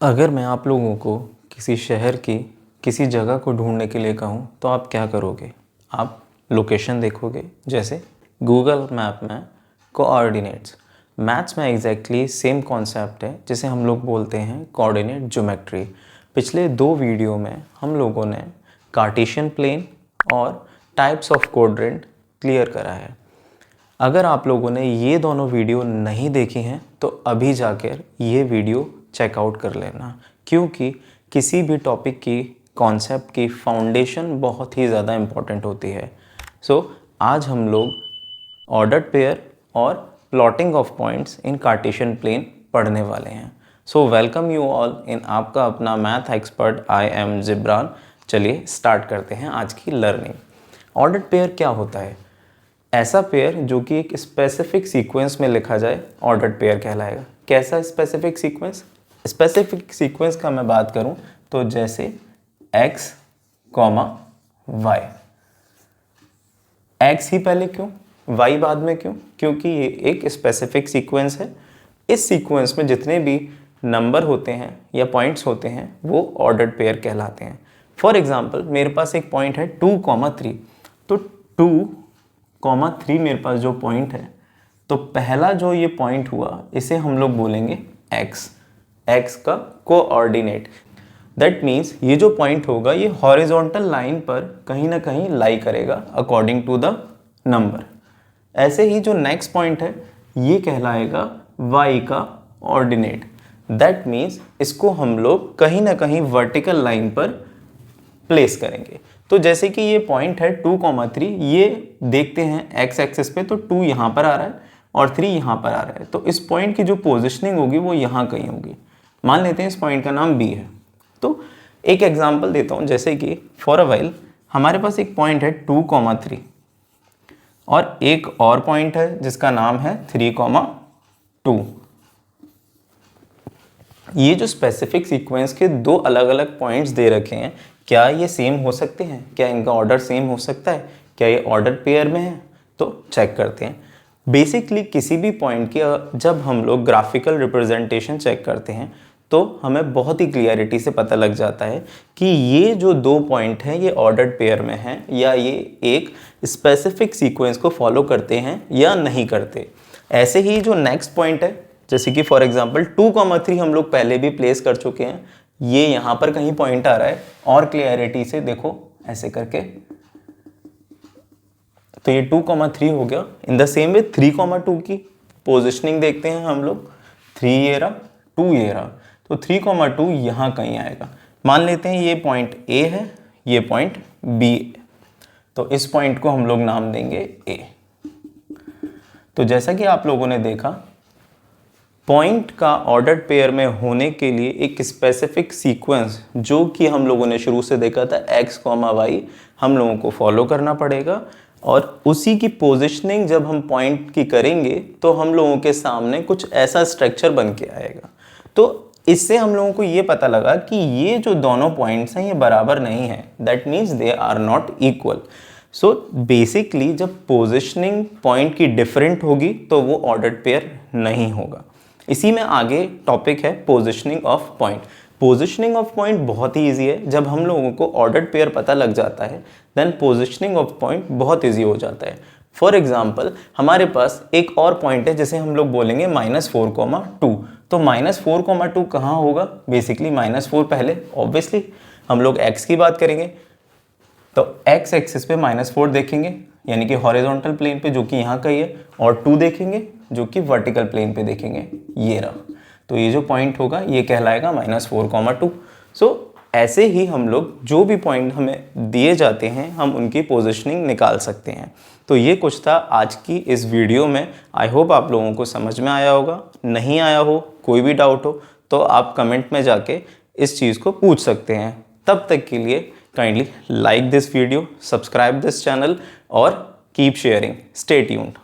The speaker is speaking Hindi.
अगर मैं आप लोगों को किसी शहर की किसी जगह को ढूंढने के लिए कहूँ तो आप क्या करोगे? आप लोकेशन देखोगे, जैसे गूगल मैप में कोऑर्डिनेट्स। मैथ्स में एग्जैक्टली सेम कॉन्सेप्ट है जिसे हम लोग बोलते हैं कोऑर्डिनेट ज्योमेट्री। पिछले 2 वीडियो में हम लोगों ने कार्टेशियन प्लेन और टाइप्स ऑफ कोऑर्डिनेट क्लियर करा है। अगर आप लोगों ने ये दोनों वीडियो नहीं देखी हैं तो अभी जाकर ये वीडियो चेकआउट कर लेना, क्योंकि किसी भी टॉपिक की कॉन्सेप्ट की फाउंडेशन बहुत ही ज़्यादा इम्पॉर्टेंट होती है। आज हम लोग ऑर्डर्ड पेयर और plotting of points in Cartesian plane पढ़ने वाले हैं। वेलकम यू ऑल इन आपका अपना math expert I am Jibran. चलिए स्टार्ट करते हैं आज की लर्निंग। ऑर्डर्ड पेयर क्या होता है? ऐसा पेयर जो कि एक स्पेसिफिक सीक्वेंस में लिखा जाए ऑर्डर्ड पेयर कहलाएगा। कैसा स्पेसिफिक सीक्वेंस? स्पेसिफिक सीक्वेंस का मैं बात करूं तो जैसे x, y। x ही पहले क्यों, y बाद में क्यों? क्योंकि ये एक स्पेसिफिक सीक्वेंस है। इस सीक्वेंस में जितने भी नंबर होते हैं या पॉइंट्स होते हैं वो ऑर्डर्ड पेयर कहलाते हैं। फॉर एग्जांपल मेरे पास एक पॉइंट है 2, 3। तो 2, 3 मेरे पास जो पॉइंट है, तो पहला जो ये पॉइंट हुआ इसे हम लोग बोलेंगे x का कोऑर्डिनेट। दैट मीन्स ये जो पॉइंट होगा ये हॉरिजॉन्टल लाइन पर कहीं ना कहीं लाई करेगा अकॉर्डिंग टू द नंबर। ऐसे ही जो नेक्स्ट पॉइंट है ये कहलाएगा y का ऑर्डिनेट। दैट मीन्स इसको हम लोग कहीं ना कहीं वर्टिकल लाइन पर प्लेस करेंगे। तो जैसे कि ये पॉइंट है 2, 3, ये देखते हैं x एक्सिस पे, तो 2 यहाँ पर आ रहा है और 3 यहाँ पर आ रहा है। तो इस पॉइंट की जो पोजिशनिंग होगी वो यहाँ कहीं होगी। मान लेते हैं इस पॉइंट का नाम b है। तो एक एग्जांपल देता हूँ, जैसे कि फॉर अ व्हाइल हमारे पास एक पॉइंट है 2, 3 और एक और पॉइंट है जिसका नाम है 3, 2। ये जो स्पेसिफिक सीक्वेंस के 2 अलग अलग पॉइंट्स दे रखे हैं, क्या ये सेम हो सकते हैं? क्या इनका ऑर्डर सेम हो सकता है? क्या ये ऑर्डर पेयर में है? तो चेक करते हैं। बेसिकली किसी भी पॉइंट की जब हम लोग ग्राफिकल रिप्रेजेंटेशन चेक करते हैं तो हमें बहुत ही क्लियरिटी से पता लग जाता है कि ये जो 2 पॉइंट हैं ये ऑर्डर्ड पेयर में हैं या ये एक स्पेसिफिक सीक्वेंस को फॉलो करते हैं या नहीं करते। ऐसे ही जो नेक्स्ट पॉइंट है, जैसे कि फॉर एग्जांपल 2, 3 हम लोग पहले भी प्लेस कर चुके हैं, ये यहाँ पर कहीं पॉइंट आ रहा है और क्लियरिटी से देखो ऐसे करके, तो ये 2, 3 हो गया। इन द सेम वे 3, 2 की पोजिशनिंग देखते हैं हम लोग। 3 ये रहा, 2 ये रहा, तो 3, 2 यहाँ कहीं आएगा। मान लेते हैं ये पॉइंट A है, ये पॉइंट B है, तो इस पॉइंट को हम लोग नाम देंगे A। तो जैसा कि आप लोगों ने देखा, पॉइंट का ऑर्डर्ड पेयर में होने के लिए एक स्पेसिफिक सीक्वेंस जो कि हम लोगों ने शुरू से देखा था x, y, हम लोगों को फॉलो करना पड़ेगा और उसी की पोजिशनिंग जब हम पॉइंट की करेंगे तो हम लोगों के सामने कुछ ऐसा स्ट्रक्चर बन के आएगा। तो इससे हम लोगों को ये पता लगा कि ये जो दोनों पॉइंट्स हैं ये बराबर नहीं है। That means they are not equal. So basically जब पोजिशनिंग पॉइंट की डिफरेंट होगी तो वो ऑर्डर्ड पेयर नहीं होगा। इसी में आगे टॉपिक है positioning of point. Positioning of point बहुत ही ईजी है। जब हम लोगों को ऑर्डर्ड पेयर पता लग जाता है देन पोजिशनिंग ऑफ पॉइंट बहुत ईजी हो जाता है। फॉर एग्जाम्पल हमारे पास एक और पॉइंट है जिसे हम लोग बोलेंगे -4, 2। तो -4, 2 कहाँ होगा? बेसिकली -4 पहले ऑब्वियसली हम लोग x की बात करेंगे, तो x एक्सिस पे -4 देखेंगे यानी कि हॉरिजॉन्टल प्लेन पे जो कि यहाँ का ही है, और 2 देखेंगे जो कि वर्टिकल प्लेन पे देखेंगे, ये रहा। तो ये जो पॉइंट होगा ये कहलाएगा -4, 2। सो ऐसे ही हम लोग जो भी पॉइंट हमें दिए जाते हैं हम उनकी पोजिशनिंग निकाल सकते हैं। तो ये कुछ था आज की इस वीडियो में। आई होप आप लोगों को समझ में आया होगा। नहीं आया हो, कोई भी डाउट हो तो आप कमेंट में जाके इस चीज़ को पूछ सकते हैं। तब तक के लिए kindly like this video, subscribe this channel और कीप शेयरिंग। Stay tuned.